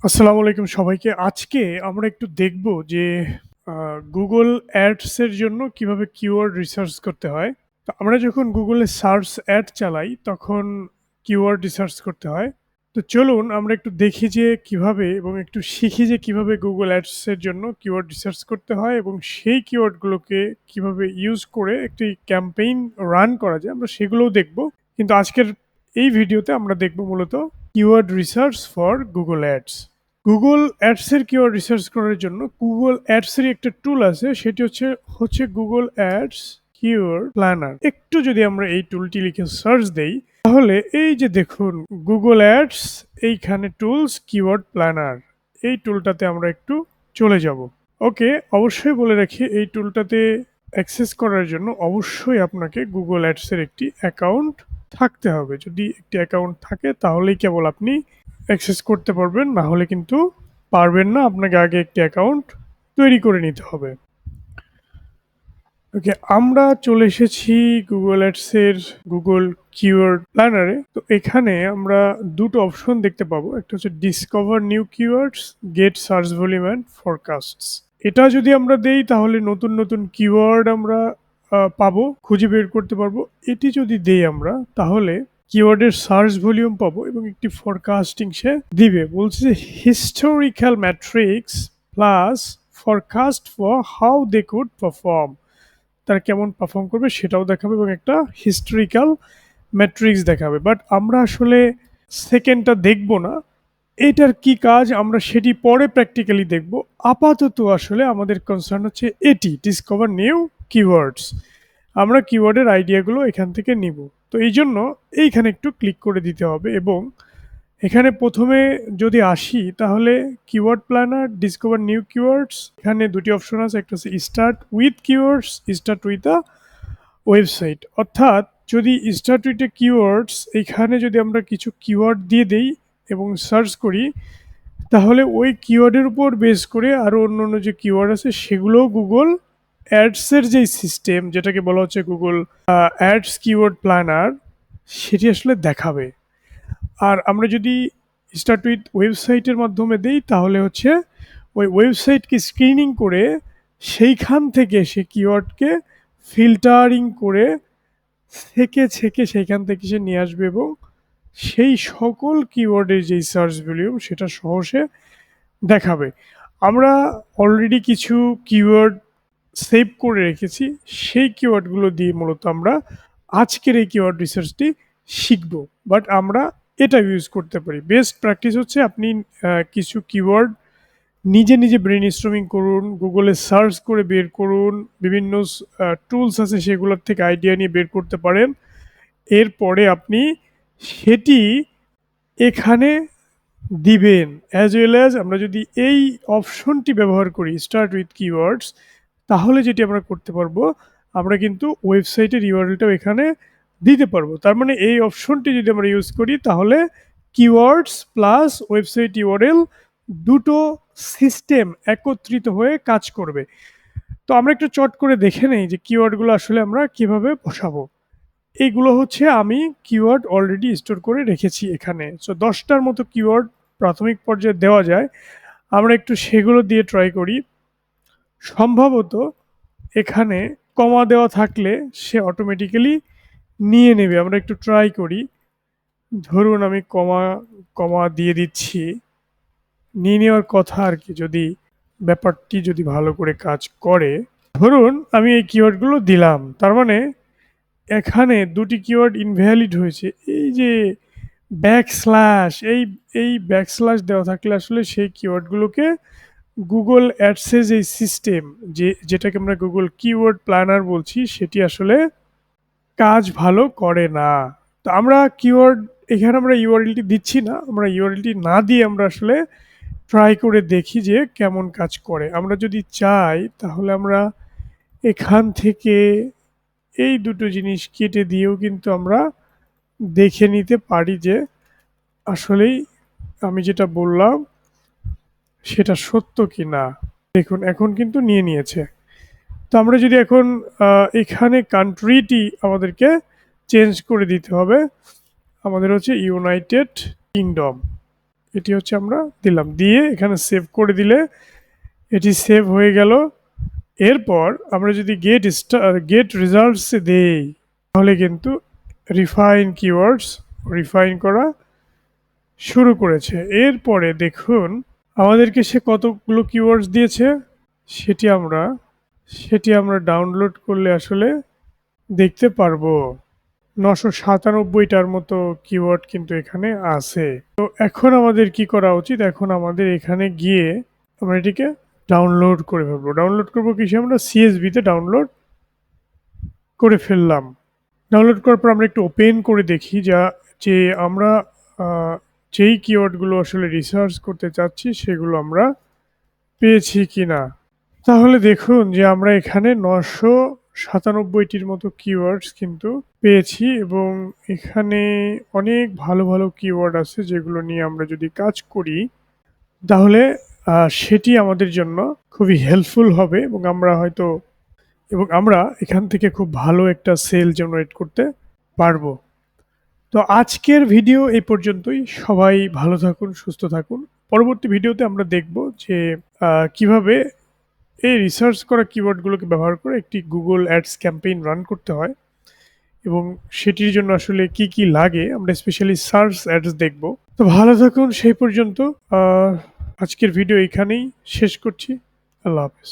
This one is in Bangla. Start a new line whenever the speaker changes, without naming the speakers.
আসসালামু আলাইকুম সবাইকে। আজকে আমরা একটু দেখব যে Google Ads এর জন্য কিভাবে কিওয়ার্ড রিসার্চ করতে হয়। তো আমরা যখন Google এ সার্চ অ্যাড চালাই তখন কিওয়ার্ড রিসার্চ করতে হয়। তো চলুন আমরা একটু দেখি যে কিভাবে এবং একটু শিখি যে কিভাবে Google Ads এর জন্য কিওয়ার্ড রিসার্চ করতে হয় এবং সেই কিওয়ার্ডগুলোকে কিভাবে ইউজ করে একটি ক্যাম্পেইন রান করা যায় আমরা সেগুলোও দেখব। কিন্তু আজকের এই ভিডিওতে আমরা দেখব মূলত keyword research for Google Ads। Google Ads এর কিওয়ার্ড রিসার্চ করার জন্য Google Ads এরই একটা টুল আছে সেটি হচ্ছে Google Ads কিওয়ার্ড প্ল্যানার। একটু যদি আমরা এই টুলটি লিখে সার্চ দেই তাহলে এই যে দেখুন Google Ads এইখানে টুলস কিওয়ার্ড প্ল্যানার এই টুলটাতে আমরা একটু চলে যাব। ওকে, অবশ্যই বলে রাখি এই টুলটাতে অ্যাক্সেস করার জন্য অবশ্যই আপনাকে Google Ads এর একটি অ্যাকাউন্ট থাকতে হবে। যদি একটি অ্যাকাউন্ট থাকে তাহলেই কেবল আপনি অ্যাক্সেস করতে পারবেন, না হলে কিন্তু পারবেন না। আপনাকে আগে একটি অ্যাকাউন্ট তৈরি করে নিতে হবে। ওকে, আমরা চলে এসেছি Google Ads এর Google কিওয়ার্ড প্ল্যানারে। তো এখানে আমরা দুটো অপশন দেখতে পাবো। একটা হচ্ছে discover new keywords, get search volume and forecasts. এটা যদি আমরা দেই তাহলে নতুন নতুন কিওয়ার্ড আমরা পাবো, খুঁজে বের করতে পারবো। এটি যদি দেই আমরা তাহলে কিওয়ার্ডের সার্চ ভলিউম পাবো এবং একটি ফরকাস্টিং সে দিবে। বলছে যে historical matrix plus forecast for how they could perform, তারা কেমন পারফর্ম করবে সেটাও দেখাবে এবং একটা হিস্টোরিক্যাল ম্যাট্রিক্স দেখাবে। বাট আমরা আসলে সেকেন্ডটা দেখব না, এটার কি কাজ আমরা সেটি পরে প্র্যাকটিক্যালি দেখব। আপাতত আসলে আমাদের কনসার্ন হচ্ছে এটি ডিসকভার নিউ কিওয়ার্ডস। আমরা কিওয়ার্ডের আইডিয়াগুলো এখান থেকে নিব। তো এই জন্য এইখানে একটু ক্লিক করে দিতে হবে এবং এখানে প্রথমে যদি আসি তাহলে keyword planner discover new keywords, এখানে দুটি অপশন আছে, একটা হচ্ছে start with keywords, start with a website. অর্থাৎ যদি স্টার্ট উইথ এ কিওয়ার্ডস এখানে যদি আমরা কিছু কিওয়ার্ড দিয়ে দেই এবং সার্চ করি তাহলে ওই কিওয়ার্ডের উপর বেস করে আরও অন্য যে কিওয়ার্ড আছে সেগুলোও গুগল অ্যাডসের যেই সিস্টেম যেটাকে বলা হচ্ছে গুগল অ্যাডস কিওয়ার্ড প্ল্যানার সেটি আসলে দেখাবে। আর আমরা যদি স্টার্ট উইথ ওয়েবসাইটের মাধ্যমে দেই তাহলে হচ্ছে ওই ওয়েবসাইটকে স্ক্রিনিং করে সেইখান থেকে সে কিওয়ার্ডকে ফিল্টারিং করে ছেঁকে সেইখান থেকে সে নিয়ে আসবে এবং সেই সকল কিওয়ার্ডের যেই সার্চ ভলিউম সেটা সহজে দেখাবে। আমরা অলরেডি কিছু কিওয়ার্ড সেভ করে রেখেছি, সেই কিওয়ার্ডগুলো দিয়ে মূলত আমরা আজকের এই কিওয়ার্ড রিসার্চটি শিখব। বাট আমরা এটা ইউজ করতে পারি। বেস্ট প্র্যাকটিস হচ্ছে আপনি কিছু কিওয়ার্ড নিজে নিজে ব্রেন স্ট্রমিং করুন, গুগলে সার্চ করে বের করুন, বিভিন্ন টুলস আছে সেগুলোর থেকে আইডিয়া নিয়ে বের করতে পারেন। এরপরে আপনি সেটি এখানে দিবেন। অ্যাজ ওয়েল অ্যাজ আমরা যদি এই অপশনটি ব্যবহার করি স্টার্ট উইথ কিওয়ার্ডস তাহলে যেটি আমরা করতে পারবো আমরা কিন্তু ওয়েবসাইটের ইউআরএলটাও এখানে দিতে পারবো। তার মানে এই অপশনটি যদি আমরা ইউজ করি তাহলে কিওয়ার্ডস প্লাস ওয়েবসাইট ইউআরএল দুটো সিস্টেম একত্রিত হয়ে কাজ করবে। তো আমরা একটু চট করে দেখে নেই যে কিওয়ার্ডগুলো আসলে আমরা কিভাবে বসাবো। এইগুলো হচ্ছে আমি কিওয়ার্ড অলরেডি স্টোর করে রেখেছি এখানে। সো 10টার মতো কিওয়ার্ড প্রাথমিক পর্যায়ে দেওয়া যায়। আমরা একটু সেগুলো দিয়ে ট্রাই করি। সম্ভবত এখানে কমা দেওয়া থাকলে সে অটোমেটিক্যালি নিয়ে নেবে। আমরা একটু ট্রাই করি। ধরুন আমি কমা দিয়ে দিচ্ছি। নিয়ে নেওয়ার কথা আরকি, যদি ব্যাপারটি যদি ভালো করে কাজ করে। ধরুন আমি এই কিওয়ার্ডগুলো দিলাম। তার মানে এখানে দুটি কিওয়ার্ড ইনভ্যালিড হয়েছে। এই যে ব্যাকস্ল্যাশ এই ব্যাকস্ল্যাশ দেওয়া থাকলে আসলে সেই কিওয়ার্ডগুলোকে গুগল অ্যাডসের যেই সিস্টেম যেটাকে আমরা গুগল কিওয়ার্ড প্ল্যানার বলছি সেটি আসলে কাজ ভালো করে না। তো আমরা কিওয়ার্ড এখানে আমরা ইউআরএলটি দিচ্ছি না, আমরা ইউআরএলটি না দিয়ে আমরা আসলে ট্রাই করে দেখি যে কেমন কাজ করে। আমরা যদি চাই তাহলে আমরা এখান থেকে এই দুটো জিনিস কেটে দিয়েও কিন্তু আমরা দেখে নিতে পারি যে আসলেই আমি যেটা বললাম সেটা সত্য কি না। দেখুন এখন কিন্তু নিয়ে নিয়েছে। তো আমরা যদি এখন এখানে কান্ট্রিটি আমাদেরকে চেঞ্জ করে দিতে হবে। আমাদের হচ্ছে ইউনাইটেড কিংডম। এটি হচ্ছে আমরা দিলাম, দিয়ে এখানে সেভ করে দিলে এটি সেভ হয়ে গেল। এরপর আমরা যদি গেট রেজাল্টস দেই তাহলে কিন্তু রিফাইন করা শুরু করেছে। এরপরে দেখুন আমাদেরকে সে কতগুলো কিওয়ার্ডস দিয়েছে সেটি আমরা ডাউনলোড করলে আসলে দেখতে পারবো। 997টার মতো কিওয়ার্ড কিন্তু এখানে আছে। তো এখন আমাদের কি করা উচিত? এখন আমাদের এখানে গিয়ে আমরা এটিকে ডাউনলোড করে ফেলবো। ডাউনলোড করবো কিসে? আমরা সিএসভিতে ডাউনলোড করে ফেললাম। ডাউনলোড করার পর আমরা একটু ওপেন করে দেখি যে আমরা যেই কিওয়ার্ডগুলো আসলে রিসার্চ করতে চাচ্ছি সেগুলো আমরা পেয়েছি কিনা। তাহলে দেখুন যে আমরা এখানে 997টির মতো কিওয়ার্ডস কিন্তু পেয়েছি এবং এখানে অনেক ভালো ভালো কিওয়ার্ড আছে যেগুলো নিয়ে আমরা যদি কাজ করি তাহলে সেটি আমাদের জন্য খুবই হেল্পফুল হবে এবং আমরা এখান থেকে খুব ভালো একটা সেল জেনারেট করতে পারবো। তো আজকের ভিডিও এই পর্যন্তই। সবাই ভালো থাকুন, সুস্থ থাকুন। পরবর্তী ভিডিওতে আমরা দেখব যে কিভাবে এই রিসার্চ করা কিওয়ার্ডগুলোকে ব্যবহার করে একটি গুগল অ্যাডস ক্যাম্পেইন রান করতে হয় এবং সেটির জন্য আসলে কি কি লাগে আমরা স্পেশালি সার্চ অ্যাডস দেখব। তো ভালো থাকুন সেই পর্যন্ত। আজকের ভিডিও এখানেই শেষ করছি। আল্লাহ হাফেজ।